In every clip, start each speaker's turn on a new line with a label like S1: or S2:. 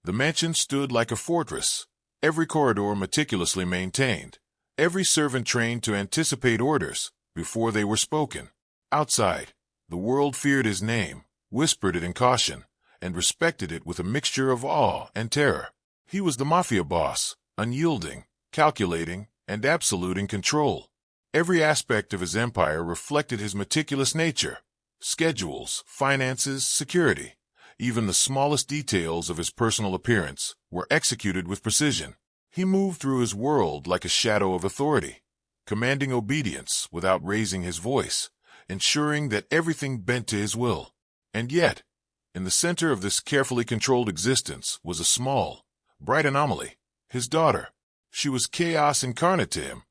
S1: The mansion stood like a fortress, every corridor meticulously maintained, every servant trained to anticipate orders before they were spoken. Outside, the world feared his name, whispered it in caution, and respected it with a mixture of awe and terror. He was the Mafia boss, unyielding, calculating, and absolute in control. Every aspect of his empire reflected his meticulous nature: schedules, finances, security. Even the smallest details of his personal appearance were executed with precision. He moved through his world like a shadow of authority, commanding obedience without raising his voice, ensuring that everything bent to his will. And yet, in the center of this carefully controlled existence was a small, bright anomaly: his daughter. She was chaos incarnate to him,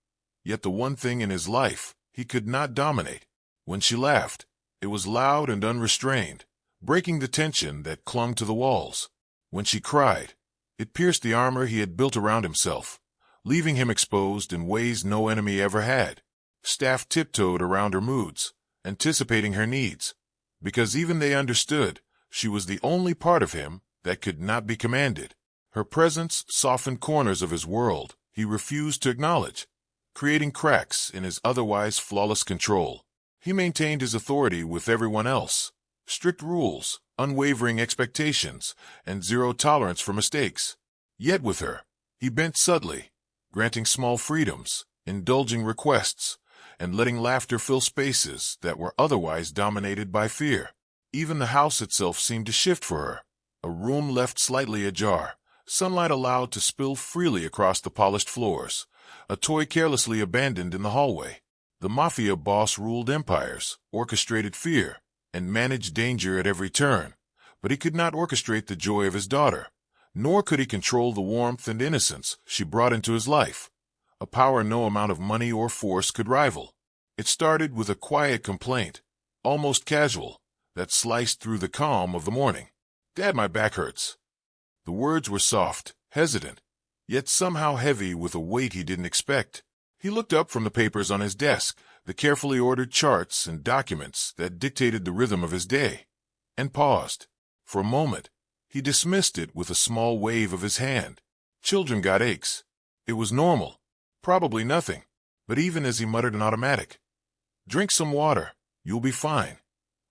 S1: yet the one thing in his life he could not dominate. When she laughed, it was loud and unrestrained, breaking the tension that clung to the walls. When she cried, it pierced the armor he had built around himself, leaving him exposed in ways no enemy ever had. Staff tiptoed around her moods, anticipating her needs, because even they understood she was the only part of him that could not be commanded. Her presence softened corners of his world he refused to acknowledge, creating cracks in his otherwise flawless control. He maintained his authority with everyone else: strict rules, unwavering expectations, and zero tolerance for mistakes. Yet with her, he bent subtly, granting small freedoms, indulging requests, and letting laughter fill spaces that were otherwise dominated by fear. Even the house itself seemed to shift for her, a room left slightly ajar, sunlight allowed to spill freely across the polished floors, a toy carelessly abandoned in the hallway. The Mafia boss ruled empires, orchestrated fear, and managed danger at every turn, but he could not orchestrate the joy of his daughter, nor could he control the warmth and innocence she brought into his life, a power no amount of money or force could rival. It started with a quiet complaint, almost casual, that sliced through the calm of the morning. "Dad, my back hurts." The words were soft, hesitant, yet somehow heavy with a weight he didn't expect. He looked up from the papers on his desk, the carefully ordered charts and documents that dictated the rhythm of his day, and paused. For a moment, he dismissed it with a small wave of his hand. Children got aches. It was normal. Probably nothing. But even as he muttered an automatic, "Drink some water. You'll be fine,"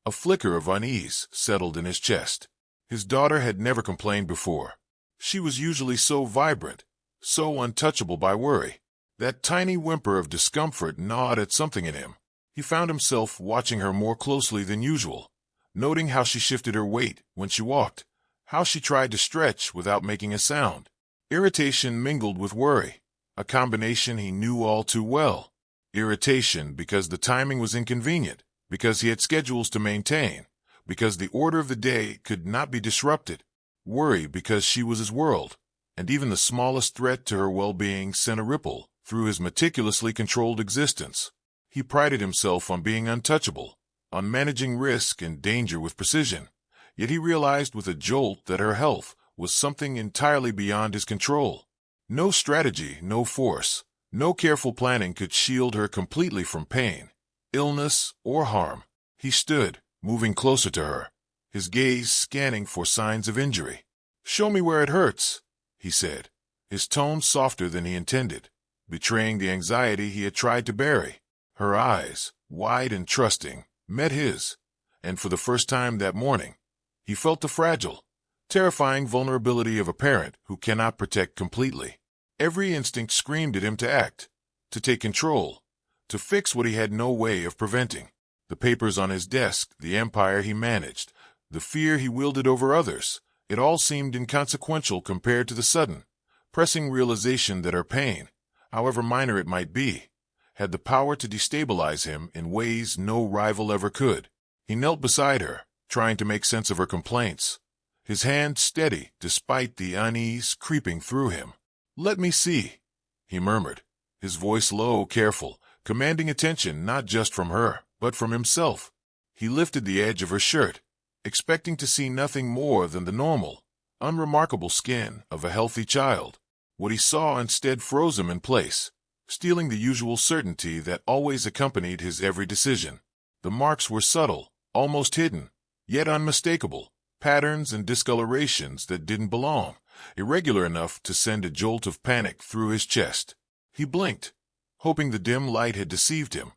S1: a flicker of unease settled in his chest. His daughter had never complained before. She was usually so vibrant, so untouchable by worry. That tiny whimper of discomfort gnawed at something in him. He found himself watching her more closely than usual, noting how she shifted her weight when she walked, how she tried to stretch without making a sound. Irritation mingled with worry, a combination he knew all too well. Irritation because the timing was inconvenient, because he had schedules to maintain, because the order of the day could not be disrupted. Worry because she was his world, and even the smallest threat to her well-being sent a ripple through his meticulously controlled existence. He prided himself on being untouchable, on managing risk and danger with precision, yet he realized with a jolt that her health was something entirely beyond his control. No strategy, no force, no careful planning could shield her completely from pain, illness, or harm. He stood, moving closer to her, his gaze scanning for signs of injury. "Show me where it hurts," he said, his tone softer than he intended, betraying the anxiety he had tried to bury. Her eyes, wide and trusting, met his, and for the first time that morning, he felt the fragile, terrifying vulnerability of a parent who cannot protect completely. Every instinct screamed at him to act, to take control, to fix what he had no way of preventing. The papers on his desk, the empire he managed, the fear he wielded over others, it all seemed inconsequential compared to the sudden, pressing realization that her pain, however minor it might be, had the power to destabilize him in ways no rival ever could. He knelt beside her, trying to make sense of her complaints, his hand steady despite the unease creeping through him. "Let me see," he murmured, his voice low, careful, commanding attention not just from her, but from himself. He lifted the edge of her shirt, expecting to see nothing more than the normal, unremarkable skin of a healthy child. What he saw instead froze him in place, stealing the usual certainty that always accompanied his every decision. The marks were subtle, almost hidden, yet unmistakable, patterns and discolorations that didn't belong, irregular enough to send a jolt of panic through his chest. He blinked, hoping the dim light had deceived him,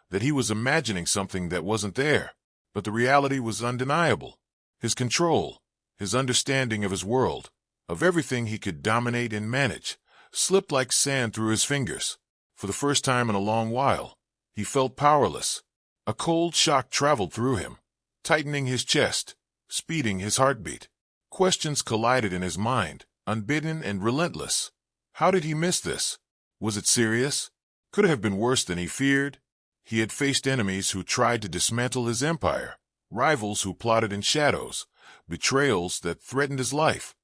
S1: that he was imagining something that wasn't there. But the reality was undeniable. His control, his understanding of his world, of everything he could dominate and manage, slipped like sand through his fingers. For the first time in a long while, he felt powerless. A cold shock traveled through him, tightening his chest, speeding his heartbeat. Questions collided in his mind, unbidden and relentless. How did he miss this? Was it serious? Could it have been worse than he feared? He had faced enemies who tried to dismantle his empire, rivals who plotted in shadows, betrayals that threatened his life.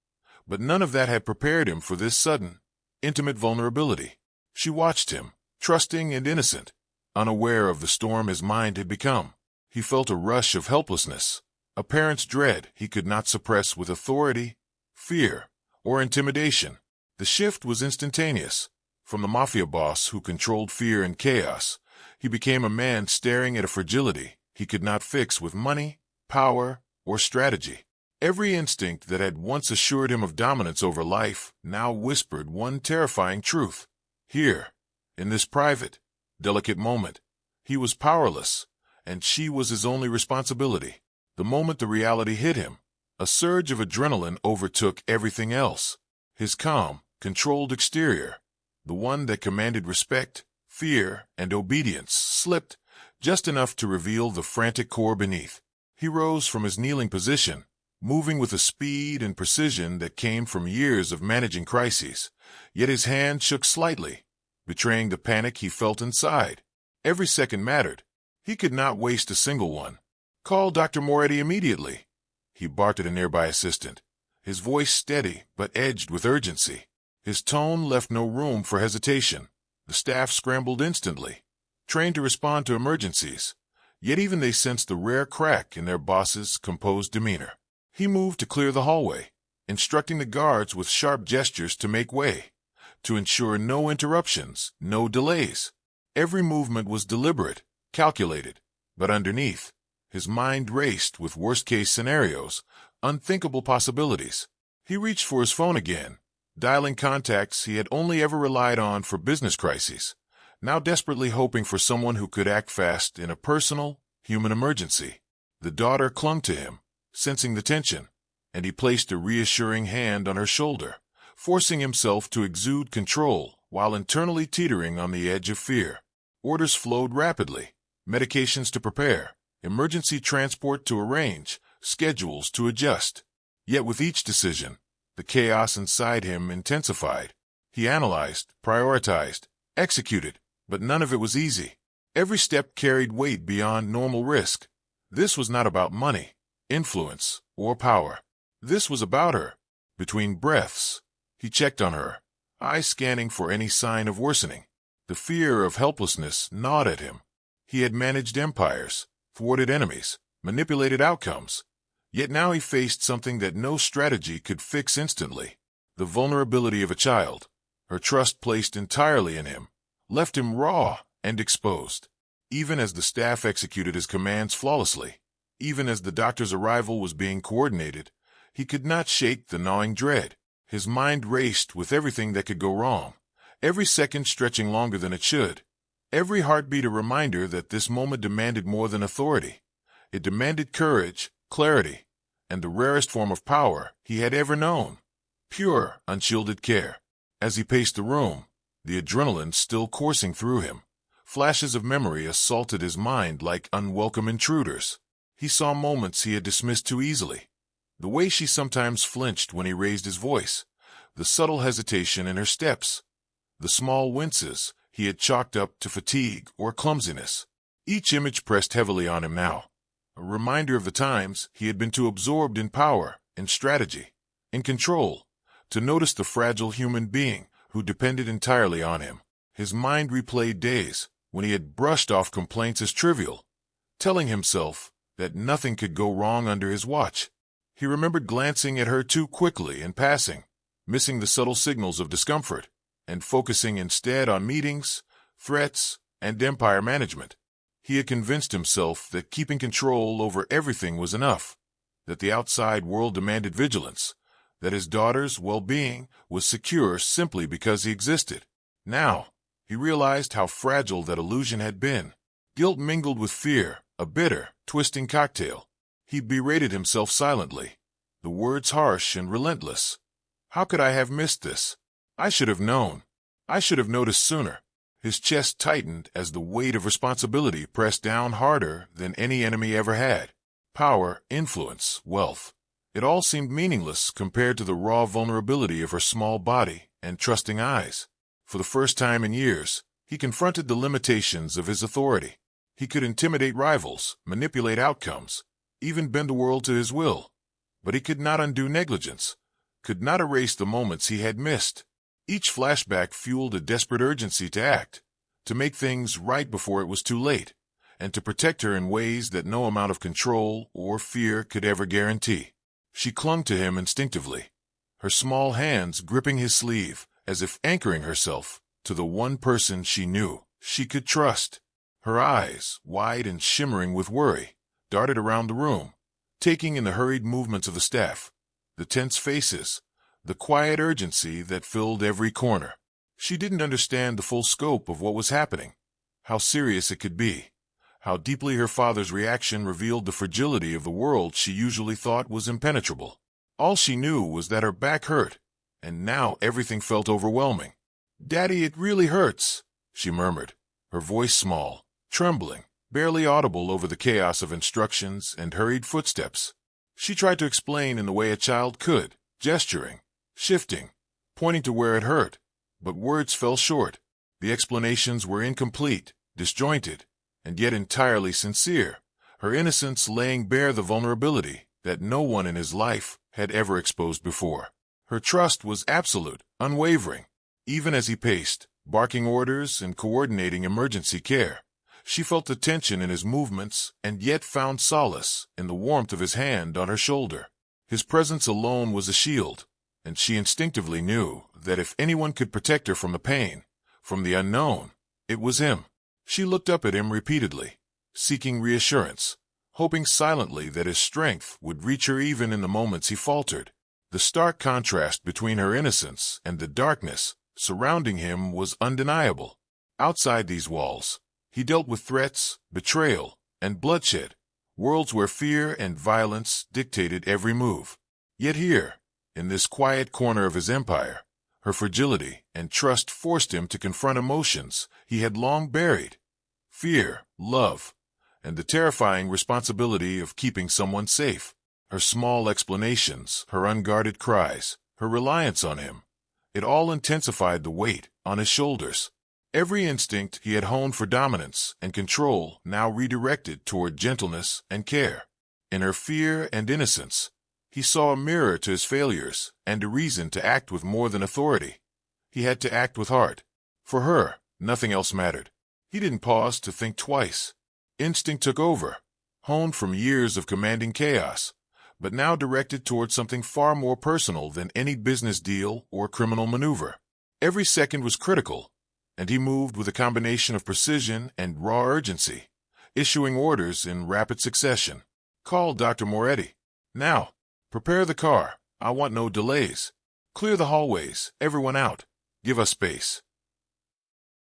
S1: But none of that had prepared him for this sudden, intimate vulnerability. She watched him, trusting and innocent, unaware of the storm his mind had become. He felt a rush of helplessness, a parent's dread he could not suppress with authority, fear, or intimidation. The shift was instantaneous. From the Mafia boss who controlled fear and chaos, he became a man staring at a fragility he could not fix with money, power, or strategy. Every instinct that had once assured him of dominance over life now whispered one terrifying truth. Here, in this private, delicate moment, he was powerless, and she was his only responsibility. The moment the reality hit him, a surge of adrenaline overtook everything else. His calm, controlled exterior, the one that commanded respect, fear, and obedience, slipped just enough to reveal the frantic core beneath. He rose from his kneeling position, moving with a speed and precision that came from years of managing crises, yet his hand shook slightly, betraying the panic he felt inside. Every second mattered. He could not waste a single one. "Call Dr. Moretti immediately," he barked at a nearby assistant, his voice steady but edged with urgency. His tone left no room for hesitation. The staff scrambled instantly, trained to respond to emergencies, yet even they sensed the rare crack in their boss's composed demeanor. He moved to clear the hallway, instructing the guards with sharp gestures to make way, to ensure no interruptions, no delays. Every movement was deliberate, calculated, but underneath, his mind raced with worst-case scenarios, unthinkable possibilities. He reached for his phone again, dialing contacts he had only ever relied on for business crises, now desperately hoping for someone who could act fast in a personal, human emergency. The daughter clung to him, sensing the tension, and he placed a reassuring hand on her shoulder, forcing himself to exude control while internally teetering on the edge of fear. Orders flowed rapidly, medications to prepare, emergency transport to arrange, schedules to adjust. Yet with each decision, the chaos inside him intensified. He analyzed, prioritized, executed, but none of it was easy. Every step carried weight beyond normal risk. This was not about money, influence, or power. This was about her. Between breaths, he checked on her, eyes scanning for any sign of worsening. The fear of helplessness gnawed at him. He had managed empires, thwarted enemies, manipulated outcomes. Yet now he faced something that no strategy could fix instantly. The vulnerability of a child, her trust placed entirely in him, left him raw and exposed. Even as the staff executed his commands flawlessly, even as the doctor's arrival was being coordinated, he could not shake the gnawing dread. His mind raced with everything that could go wrong, every second stretching longer than it should, every heartbeat a reminder that this moment demanded more than authority. It demanded courage, clarity, and the rarest form of power he had ever known, pure, unshielded care. As he paced the room, the adrenaline still coursing through him, flashes of memory assaulted his mind like unwelcome intruders. He saw moments he had dismissed too easily. The way she sometimes flinched when he raised his voice, the subtle hesitation in her steps, the small winces he had chalked up to fatigue or clumsiness. Each image pressed heavily on him now, a reminder of the times he had been too absorbed in power, in strategy, in control, to notice the fragile human being who depended entirely on him. His mind replayed days when he had brushed off complaints as trivial, telling himself that nothing could go wrong under his watch. He remembered glancing at her too quickly in passing, missing the subtle signals of discomfort, and focusing instead on meetings, threats, and empire management. He had convinced himself that keeping control over everything was enough, that the outside world demanded vigilance, that his daughter's well-being was secure simply because he existed. Now, he realized how fragile that illusion had been. Guilt mingled with fear, a bitter, twisting cocktail. He berated himself silently, the words harsh and relentless. How could I have missed this? I should have known. I should have noticed sooner. His chest tightened as the weight of responsibility pressed down harder than any enemy ever had. Power, influence, wealth. It all seemed meaningless compared to the raw vulnerability of her small body and trusting eyes. For the first time in years, he confronted the limitations of his authority. He could intimidate rivals, manipulate outcomes, even bend the world to his will. But he could not undo negligence, could not erase the moments he had missed. Each flashback fueled a desperate urgency to act, to make things right before it was too late, and to protect her in ways that no amount of control or fear could ever guarantee. She clung to him instinctively, her small hands gripping his sleeve, as if anchoring herself to the one person she knew she could trust. Her eyes, wide and shimmering with worry, darted around the room, taking in the hurried movements of the staff, the tense faces, the quiet urgency that filled every corner. She didn't understand the full scope of what was happening, how serious it could be, how deeply her father's reaction revealed the fragility of the world she usually thought was impenetrable. All she knew was that her back hurt, and now everything felt overwhelming. "Daddy, it really hurts," she murmured, her voice small, trembling, barely audible over the chaos of instructions and hurried footsteps. She tried to explain in the way a child could, gesturing, shifting, pointing to where it hurt, but words fell short. The explanations were incomplete, disjointed, and yet entirely sincere, her innocence laying bare the vulnerability that no one in his life had ever exposed before. Her trust was absolute, unwavering. Even as he paced, barking orders and coordinating emergency care, she felt the tension in his movements and yet found solace in the warmth of his hand on her shoulder. His presence alone was a shield, and she instinctively knew that if anyone could protect her from the pain, from the unknown, it was him. She looked up at him repeatedly, seeking reassurance, hoping silently that his strength would reach her even in the moments he faltered. The stark contrast between her innocence and the darkness surrounding him was undeniable. Outside these walls, he dealt with threats, betrayal, and bloodshed, worlds where fear and violence dictated every move. Yet here, in this quiet corner of his empire, her fragility and trust forced him to confront emotions he had long buried: fear, love, and the terrifying responsibility of keeping someone safe. Her small explanations, her unguarded cries, her reliance on him, it all intensified the weight on his shoulders. Every instinct he had honed for dominance and control now redirected toward gentleness and care. In her fear and innocence, he saw a mirror to his failures and a reason to act with more than authority. He had to act with heart. For her, nothing else mattered. He didn't pause to think twice. Instinct took over, honed from years of commanding chaos, but now directed toward something far more personal than any business deal or criminal maneuver. Every second was critical, and he moved with a combination of precision and raw urgency, issuing orders in rapid succession. "Call Dr. Moretti. Now. Prepare the car. I want no delays. Clear the hallways. Everyone out. Give us space."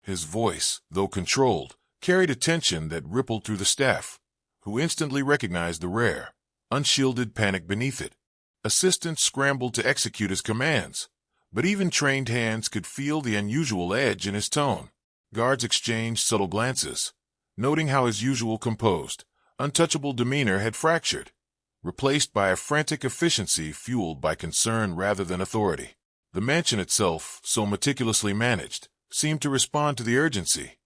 S1: His voice, though controlled, carried a tension that rippled through the staff, who instantly recognized the rare, unshielded panic beneath it. Assistants scrambled to execute his commands, but even trained hands could feel the unusual edge in his tone. Guards exchanged subtle glances, noting how his usual composed, untouchable demeanor had fractured, replaced by a frantic efficiency fueled by concern rather than authority. The mansion itself, so meticulously managed, seemed to respond to the urgency.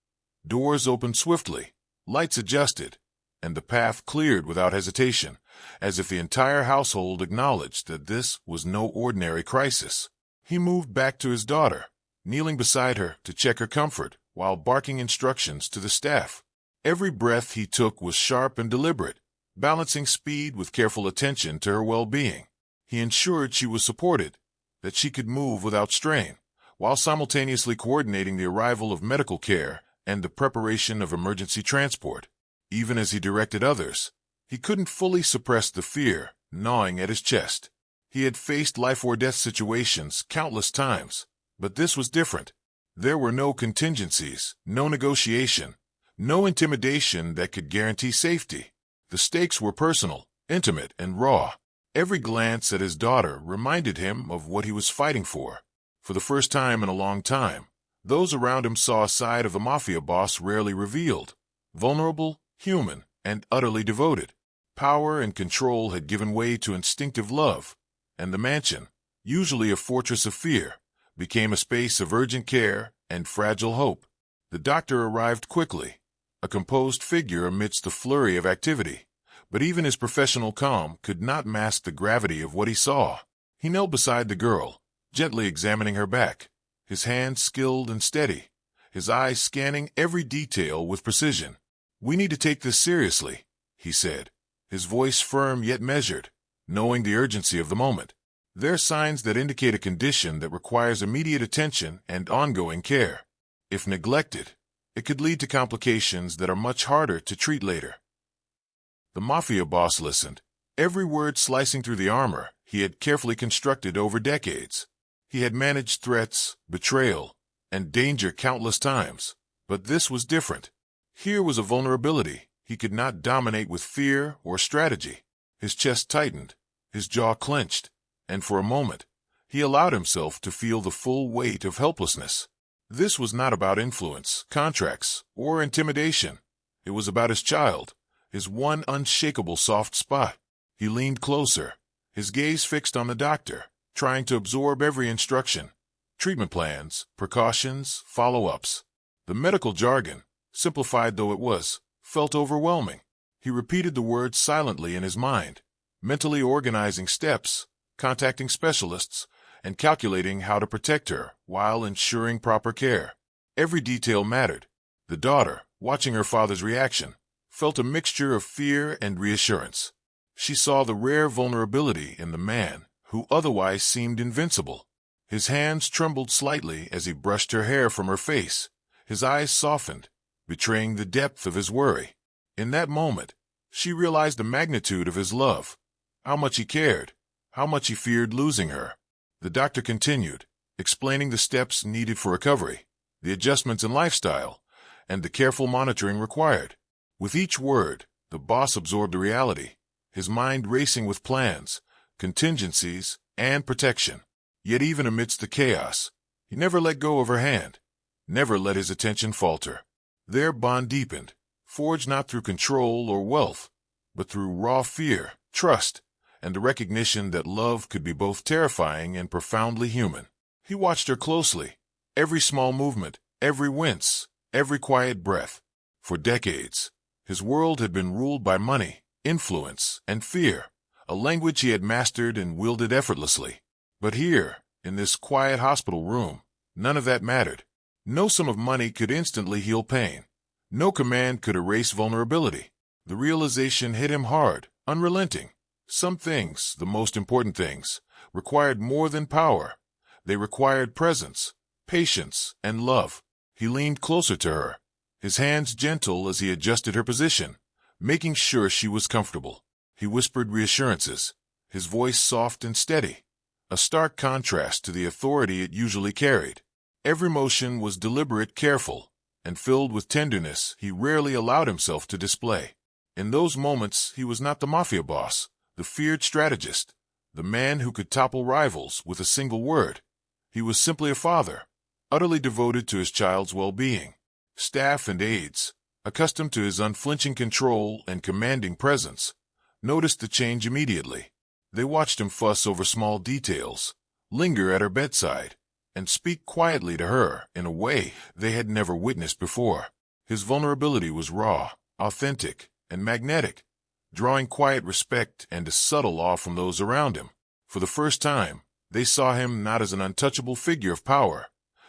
S1: Doors opened swiftly, lights adjusted, and the path cleared without hesitation, as if the entire household acknowledged that this was no ordinary crisis. He moved back to his daughter, kneeling beside her to check her comfort while barking instructions to the staff. Every breath he took was sharp and deliberate, balancing speed with careful attention to her well-being. He ensured she was supported, that she could move without strain, while simultaneously coordinating the arrival of medical care and the preparation of emergency transport. Even as he directed others, he couldn't fully suppress the fear gnawing at his chest. He had faced life-or-death situations countless times, but this was different. There were no contingencies, no negotiation, no intimidation that could guarantee safety. The stakes were personal, intimate, and raw. Every glance at his daughter reminded him of what he was fighting for. For the first time in a long time, those around him saw a side of the Mafia boss rarely revealed: vulnerable, human, and utterly devoted. Power and control had given way to instinctive love, and the mansion, usually a fortress of fear, became a space of urgent care and fragile hope. The doctor arrived quickly, a composed figure amidst the flurry of activity, but even his professional calm could not mask the gravity of what he saw. He knelt beside the girl, gently examining her back, his hands skilled and steady, his eyes scanning every detail with precision. "We need to take this seriously," he said, his voice firm yet measured, knowing the urgency of the moment. "There are signs that indicate a condition that requires immediate attention and ongoing care. If neglected, it could lead to complications that are much harder to treat later." The Mafia boss listened, every word slicing through the armor he had carefully constructed over decades. He had managed threats, betrayal, and danger countless times, but this was different. Here was a vulnerability he could not dominate with fear or strategy. His chest tightened, his jaw clenched, and for a moment, he allowed himself to feel the full weight of helplessness. This was not about influence, contracts, or intimidation. It was about his child, his one unshakable soft spot. He leaned closer, his gaze fixed on the doctor, trying to absorb every instruction: treatment plans, precautions, follow-ups. The medical jargon, simplified though it was, felt overwhelming. He repeated the words silently in his mind, mentally organizing steps, contacting specialists, and calculating how to protect her while ensuring proper care. Every detail mattered. The daughter, watching her father's reaction, felt a mixture of fear and reassurance. She saw the rare vulnerability in the man who otherwise seemed invincible. His hands trembled slightly as he brushed her hair from her face. His eyes softened, betraying the depth of his worry. In that moment, she realized the magnitude of his love, how much he cared, how much he feared losing her. The doctor continued, explaining the steps needed for recovery, the adjustments in lifestyle, and the careful monitoring required. With each word, the boss absorbed the reality, his mind racing with plans, contingencies, and protection. Yet even amidst the chaos, he never let go of her hand, never let his attention falter. Their bond deepened, forged not through control or wealth, but through raw fear, trust, and the recognition that love could be both terrifying and profoundly human. He watched her closely, every small movement, every wince, every quiet breath. For decades, his world had been ruled by money, influence, and fear, a language he had mastered and wielded effortlessly. But here, in this quiet hospital room, none of that mattered. No sum of money could instantly heal pain. No command could erase vulnerability. The realization hit him hard, unrelenting. Some things, the most important things, required more than power. They required presence, patience, and love. He leaned closer to her, his hands gentle as he adjusted her position, making sure she was comfortable. He whispered reassurances, his voice soft and steady, a stark contrast to the authority it usually carried. Every motion was deliberate, careful, and filled with tenderness he rarely allowed himself to display. In those moments, he was not the Mafia boss, the feared strategist, the man who could topple rivals with a single word. He was simply a father, utterly devoted to his child's well-being. Staff and aides, accustomed to his unflinching control and commanding presence, noticed the change immediately. They watched him fuss over small details, linger at her bedside, and speak quietly to her in a way they had never witnessed before. His vulnerability was raw, authentic, and magnetic, drawing quiet respect and a subtle awe from those around him. For the first time, they saw him not as an untouchable figure of power,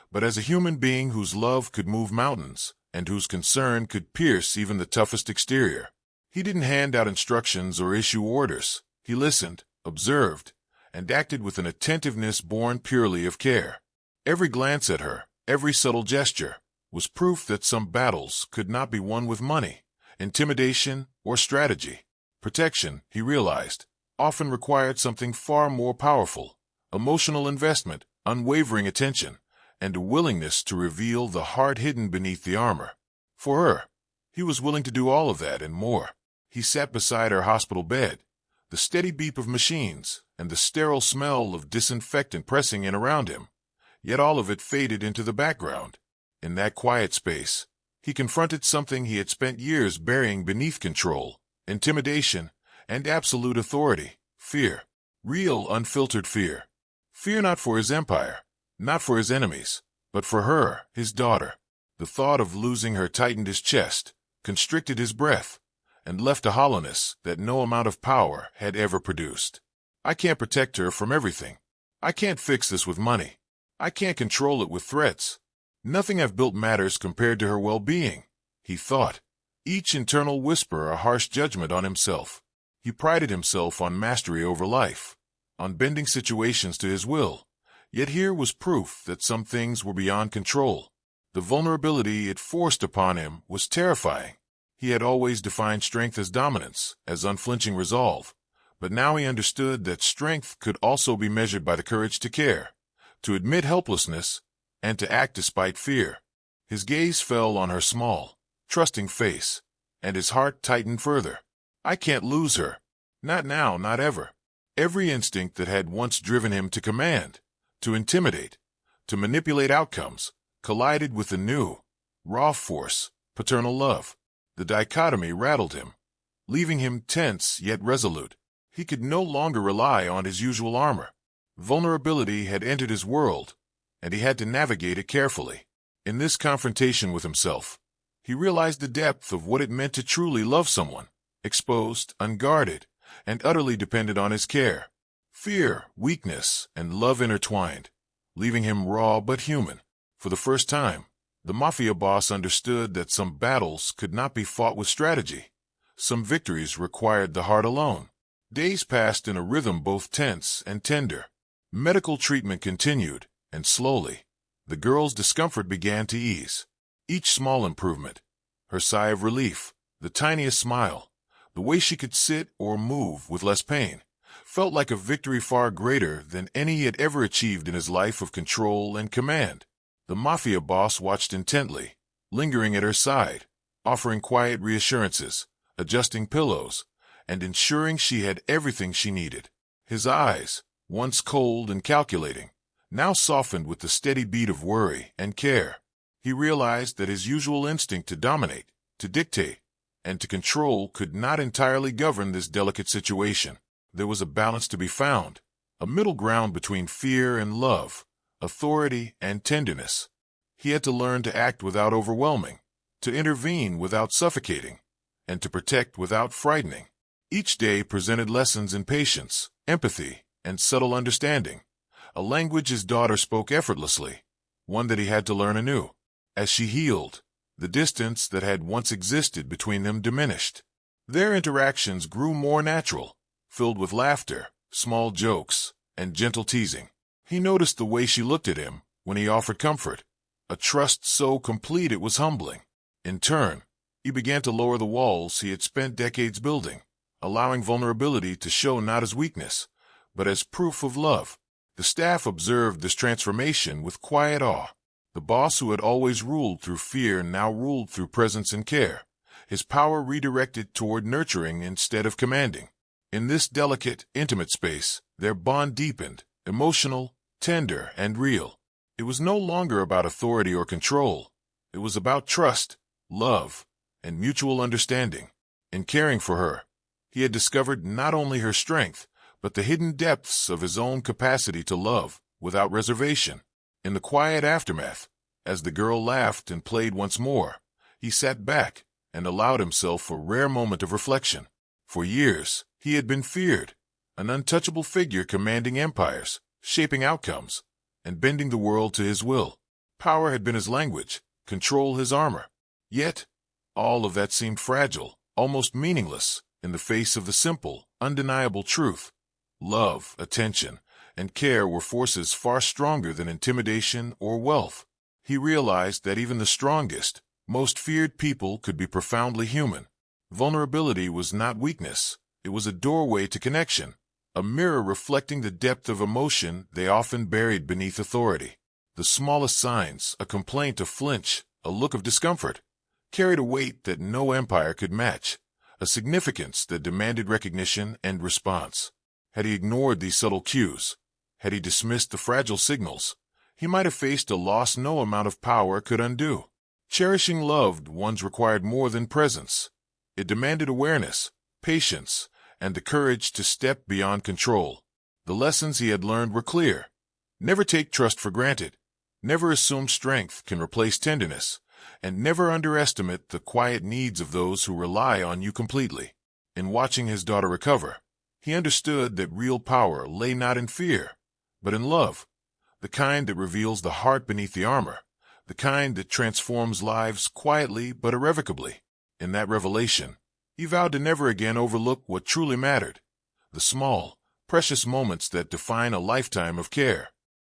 S1: but as a human being whose love could move mountains and whose concern could pierce even the toughest exterior. He didn't hand out instructions or issue orders. He listened, observed, and acted with an attentiveness born purely of care. Every glance at her, every subtle gesture, was proof that some battles could not be won with money, intimidation, or strategy. Protection, he realized, often required something far more powerful: emotional investment, unwavering attention, and a willingness to reveal the heart hidden beneath the armor. For her, he was willing to do all of that and more. He sat beside her hospital bed, the steady beep of machines and the sterile smell of disinfectant pressing in around him. Yet all of it faded into the background. In that quiet space, he confronted something he had spent years burying beneath: control, intimidation, and absolute authority: fear. Real, unfiltered fear. Fear not for his empire, not for his enemies, but for her, his daughter. The thought of losing her tightened his chest, constricted his breath, and left a hollowness that no amount of power had ever produced. I can't protect her from everything. I can't fix this with money. I can't control it with threats. Nothing I've built matters compared to her well-being, he thought, each internal whisper a harsh judgment on himself. He prided himself on mastery over life, on bending situations to his will, yet here was proof that some things were beyond control. The vulnerability it forced upon him was terrifying. He had always defined strength as dominance, as unflinching resolve, but now he understood that strength could also be measured by the courage to care, to admit helplessness, and to act despite fear. His gaze fell on her small, trusting face, and his heart tightened further. I can't lose her. Not now, not ever. Every instinct that had once driven him to command, to intimidate, to manipulate outcomes, collided with the new, raw force: paternal love. The dichotomy rattled him, leaving him tense yet resolute. He could no longer rely on his usual armor. Vulnerability had entered his world, and he had to navigate it carefully. In this confrontation with himself, he realized the depth of what it meant to truly love someone, exposed, unguarded, and utterly dependent on his care. Fear, weakness, and love intertwined, leaving him raw but human. For the first time, the Mafia boss understood that some battles could not be fought with strategy. Some victories required the heart alone. Days passed in a rhythm both tense and tender. Medical treatment continued, and slowly, the girl's discomfort began to ease. Each small improvement, her sigh of relief, the tiniest smile, the way she could sit or move with less pain, felt like a victory far greater than any he had ever achieved in his life of control and command. The Mafia boss watched intently, lingering at her side, offering quiet reassurances, adjusting pillows, and ensuring she had everything she needed. His eyes, once cold and calculating, now softened with the steady beat of worry and care. He realized that his usual instinct to dominate, to dictate, and to control could not entirely govern this delicate situation. There was a balance to be found, a middle ground between fear and love, authority and tenderness. He had to learn to act without overwhelming, to intervene without suffocating, and to protect without frightening. Each day presented lessons in patience, empathy, and subtle understanding, a language his daughter spoke effortlessly, one that he had to learn anew. As she healed, the distance that had once existed between them diminished. Their interactions grew more natural, filled with laughter, small jokes, and gentle teasing. He noticed the way she looked at him when he offered comfort, a trust so complete it was humbling. In turn, he began to lower the walls he had spent decades building, allowing vulnerability to show not as weakness, but as proof of love. The staff observed this transformation with quiet awe. The boss who had always ruled through fear now ruled through presence and care, his power redirected toward nurturing instead of commanding. In this delicate, intimate space, their bond deepened, emotional, tender, and real. It was no longer about authority or control. It was about trust, love, and mutual understanding. In caring for her, he had discovered not only her strength, but the hidden depths of his own capacity to love without reservation. In the quiet aftermath, as the girl laughed and played once more, he sat back and allowed himself a rare moment of reflection. For years, he had been feared, an untouchable figure commanding empires, shaping outcomes, and bending the world to his will. Power had been his language, control his armor. Yet, all of that seemed fragile, almost meaningless, in the face of the simple, undeniable truth. Love, attention, and care were forces far stronger than intimidation or wealth. He realized that even the strongest, most feared people could be profoundly human. Vulnerability was not weakness. It was a doorway to connection, a mirror reflecting the depth of emotion they often buried beneath authority. The smallest signs, a complaint, a flinch, a look of discomfort, carried a weight that no empire could match, a significance that demanded recognition and response. Had he ignored these subtle cues, had he dismissed the fragile signals, he might have faced a loss no amount of power could undo. Cherishing loved ones required more than presence. It demanded awareness, patience, and the courage to step beyond control. The lessons he had learned were clear. Never take trust for granted. Never assume strength can replace tenderness. And never underestimate the quiet needs of those who rely on you completely. In watching his daughter recover, he understood that real power lay not in fear, but in love, the kind that reveals the heart beneath the armor, the kind that transforms lives quietly but irrevocably. In that revelation, he vowed to never again overlook what truly mattered, the small, precious moments that define a lifetime of care.